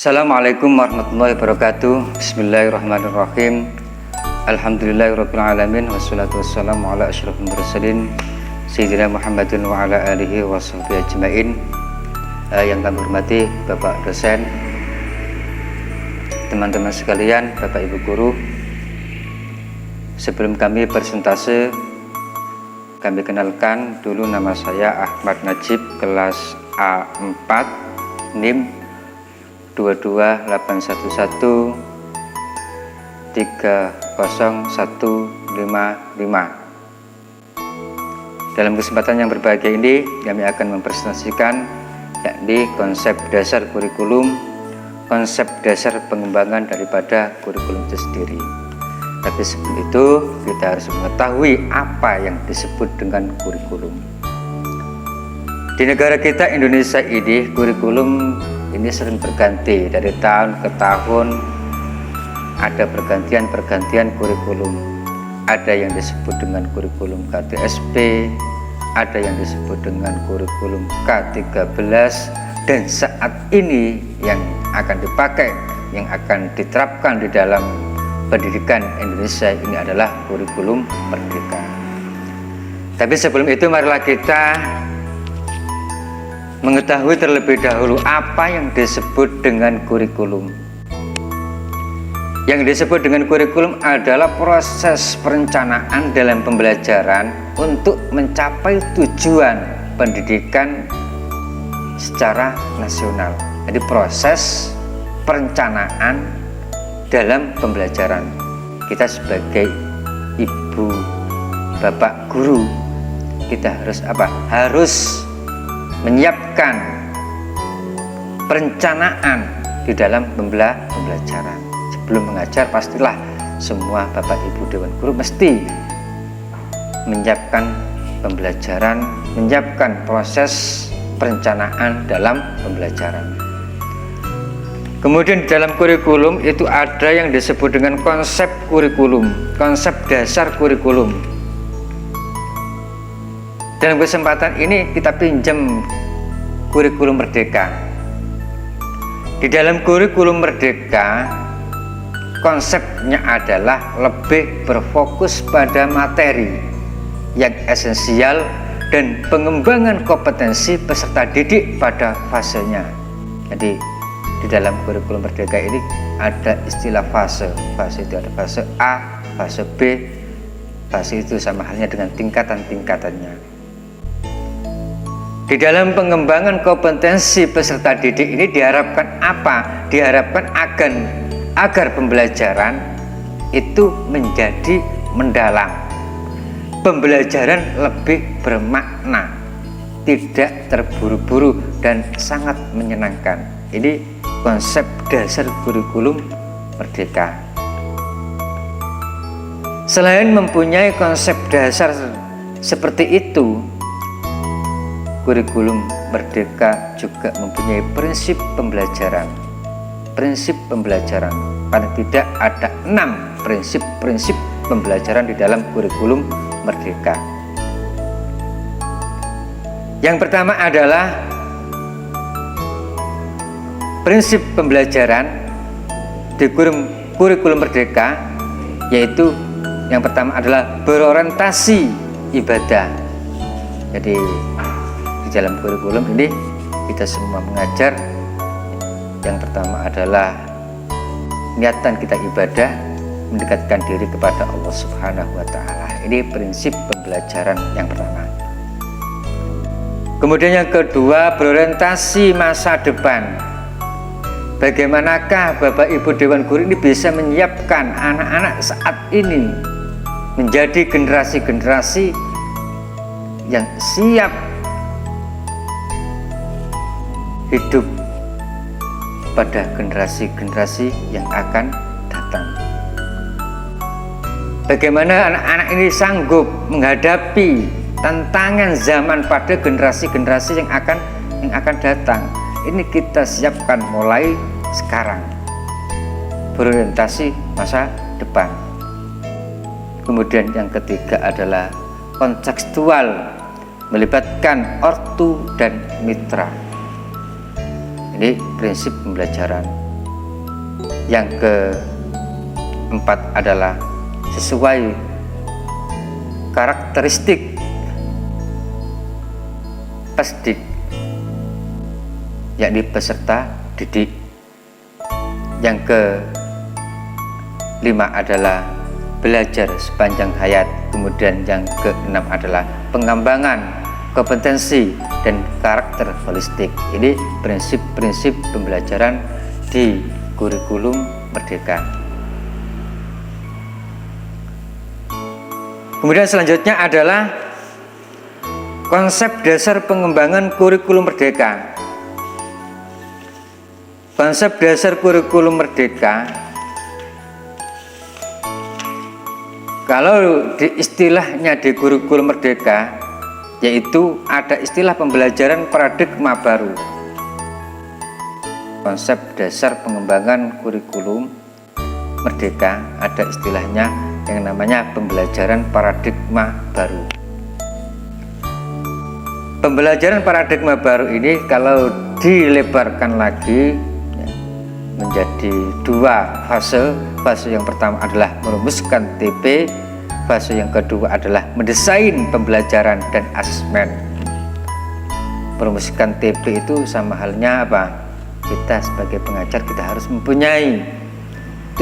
Assalamualaikum warahmatullahi wabarakatuh. Bismillahirrahmanirrahim. Alhamdulillahirrabbilalamin. Wassalatu wassalamu ala asyrafil mursalin Sayyidina Muhammadin wa ala alihi wa sahbihi ajma'in. Yang kami hormati Bapak dosen, teman-teman sekalian, Bapak Ibu guru. Sebelum kami presentase, kami kenalkan dulu, nama saya Ahmad Najib, kelas A4, NIM 22811 30155. Dalam kesempatan yang berbahagia ini, kami akan mempresentasikan yakni konsep dasar kurikulum, konsep dasar pengembangan daripada kurikulum itu sendiri. Tapi sebelum itu, kita harus mengetahui apa yang disebut dengan kurikulum. Di negara kita Indonesia ini, kurikulum ini sering berganti dari tahun ke tahun. Ada pergantian kurikulum. Ada yang disebut dengan kurikulum KTSP, ada yang disebut dengan kurikulum K13, dan saat ini yang akan dipakai, yang akan diterapkan di dalam pendidikan Indonesia ini adalah kurikulum Merdeka. Tapi sebelum itu, marilah kita mengetahui terlebih dahulu apa yang disebut dengan kurikulum. Yang disebut dengan kurikulum adalah proses perencanaan dalam pembelajaran untuk mencapai tujuan pendidikan secara nasional. Jadi proses perencanaan dalam pembelajaran. Kita sebagai ibu, bapak guru, kita harus apa? Harus menyiapkan perencanaan di dalam pembelajaran. Sebelum mengajar, pastilah semua bapak ibu dewan guru mesti menyiapkan pembelajaran, menyiapkan proses perencanaan dalam pembelajaran. Kemudian di dalam kurikulum itu ada yang disebut dengan konsep kurikulum, konsep dasar kurikulum. Dalam kesempatan ini kita pinjam kurikulum Merdeka. Di dalam kurikulum Merdeka, konsepnya adalah lebih berfokus pada materi yang esensial dan pengembangan kompetensi peserta didik pada fasenya. Jadi di dalam kurikulum Merdeka ini ada istilah fase. Fase itu ada fase A, fase B. Fase itu sama halnya dengan tingkatan-tingkatannya. Di dalam pengembangan kompetensi peserta didik ini diharapkan apa? Diharapkan agar pembelajaran itu menjadi mendalam. Pembelajaran lebih bermakna, tidak terburu-buru dan sangat menyenangkan. Ini konsep dasar kurikulum Merdeka. Selain mempunyai konsep dasar seperti itu, kurikulum Merdeka juga mempunyai prinsip pembelajaran. Prinsip pembelajaran, paling tidak ada 6 prinsip pembelajaran di dalam kurikulum Merdeka. Yang pertama adalah prinsip pembelajaran di kurikulum Merdeka, yaitu yang pertama adalah berorientasi ibadah. Jadi di dalam kurikulum ini kita semua mengajar, yang pertama adalah niatan kita ibadah, mendekatkan diri kepada Allah Subhanahu wa Ta'ala. Ini prinsip pembelajaran yang pertama. Kemudian yang kedua, berorientasi masa depan. Bagaimanakah Bapak Ibu Dewan Guru ini bisa menyiapkan anak-anak saat ini menjadi generasi-generasi yang siap hidup pada generasi-generasi yang akan datang. Bagaimana anak-anak ini sanggup menghadapi tantangan zaman pada generasi-generasi yang akan datang. Ini kita siapkan mulai sekarang. Berorientasi masa depan. Kemudian yang ketiga adalah kontekstual, melibatkan ortu dan mitra. Ini prinsip pembelajaran. Yang keempat adalah sesuai karakteristik pesdik, yakni peserta didik. Yang kelima adalah belajar sepanjang hayat. Kemudian yang keenam adalah pengembangan kompetensi dan karakter holistik. Ini prinsip-prinsip pembelajaran di kurikulum Merdeka. Kemudian selanjutnya adalah konsep dasar pengembangan kurikulum Merdeka. Konsep dasar kurikulum Merdeka, kalau di istilahnya di kurikulum Merdeka, yaitu ada istilah pembelajaran paradigma baru. Konsep dasar pengembangan kurikulum Merdeka ada istilahnya yang namanya pembelajaran paradigma baru. Pembelajaran paradigma baru ini kalau dilebarkan lagi menjadi dua fase. Fase yang pertama adalah merumuskan TP, fase yang kedua adalah mendesain pembelajaran dan asesmen. Merumuskan TP itu sama halnya apa? Kita sebagai pengajar kita harus mempunyai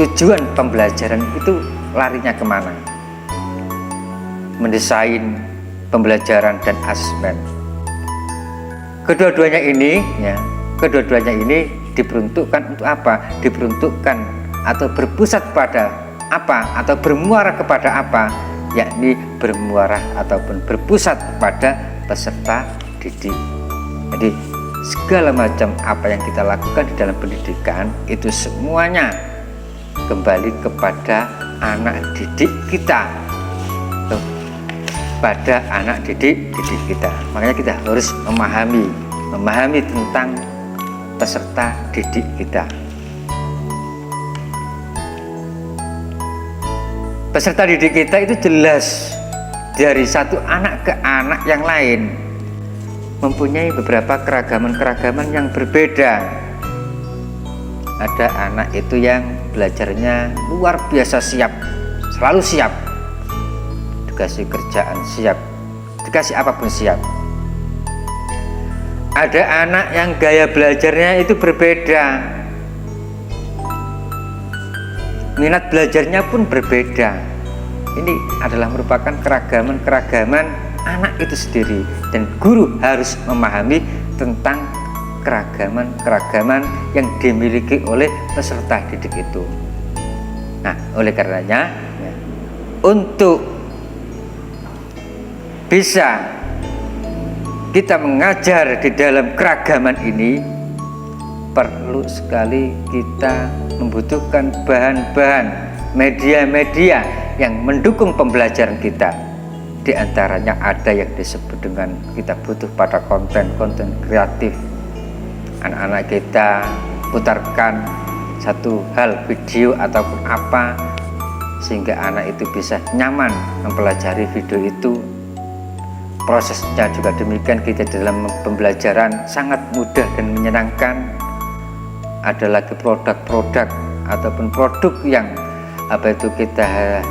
tujuan pembelajaran itu larinya kemana. Mendesain pembelajaran dan asesmen. Kedua-duanya ini diperuntukkan untuk apa? Diperuntukkan atau berpusat pada apa? Atau bermuara kepada apa? Yakni bermuara ataupun berpusat pada peserta didik. Jadi segala macam apa yang kita lakukan di dalam pendidikan itu semuanya kembali kepada anak didik kita, pada anak didik kita. Makanya kita harus memahami tentang peserta didik kita. Peserta didik kita itu jelas dari satu anak ke anak yang lain mempunyai beberapa keragaman yang berbeda. Ada anak itu yang belajarnya luar biasa siap, selalu siap, dikasih kerjaan siap, dikasih apapun siap. Ada anak yang gaya belajarnya itu berbeda, minat belajarnya pun berbeda. Ini adalah merupakan keragaman anak itu sendiri, dan guru harus memahami tentang keragaman yang dimiliki oleh peserta didik itu. Nah, oleh karenanya untuk bisa kita mengajar di dalam keragaman ini, perlu sekali kita membutuhkan bahan-bahan, media-media yang mendukung pembelajaran kita. Di antaranya ada yang disebut dengan kita butuh pada konten kreatif. Anak-anak kita putarkan satu hal video ataupun apa sehingga anak itu bisa nyaman mempelajari video itu. Prosesnya juga demikian, kita dalam pembelajaran sangat mudah dan menyenangkan. Ada lagi produk-produk ataupun produk yang kita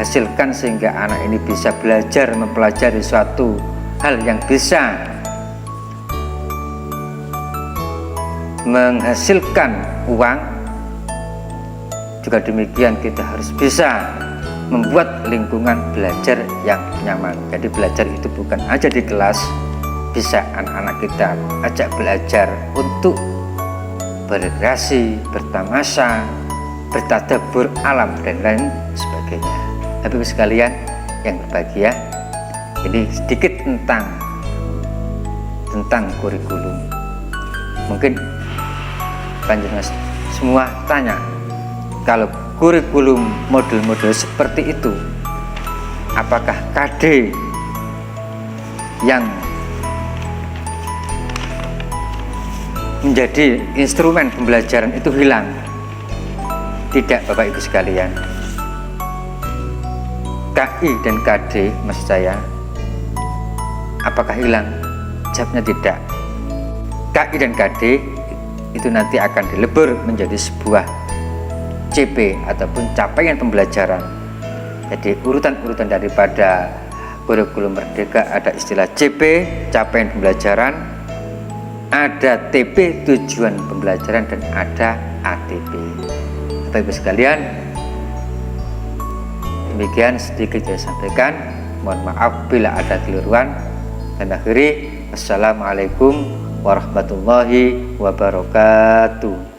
hasilkan sehingga anak ini bisa belajar mempelajari suatu hal yang bisa menghasilkan uang. Juga demikian kita harus bisa membuat lingkungan belajar yang nyaman. Jadi belajar itu bukan aja di kelas, bisa anak-anak kita ajak belajar untuk berkreasi, bertamasya, bertadabbur alam dan lain sebagainya. Bapak-Ibu sekalian yang berbahagia, ini sedikit tentang kurikulum. Mungkin panjenengan semua tanya, kalau kurikulum model-model seperti itu, apakah KD yang menjadi instrumen pembelajaran itu hilang? Tidak, Bapak Ibu sekalian. KI dan KD maksud saya, apakah hilang? Jawabnya tidak. KI dan KD itu nanti akan dilebur menjadi sebuah CP ataupun capaian pembelajaran. Jadi urutan-urutan daripada kurikulum merdeka ada istilah CP, capaian pembelajaran, ada TP, tujuan pembelajaran, dan ada ATP. Bapak Ibu sekalian, demikian sedikit saya sampaikan. Mohon maaf bila ada keliruan. Dan akhiri, Assalamualaikum warahmatullahi wabarakatuh.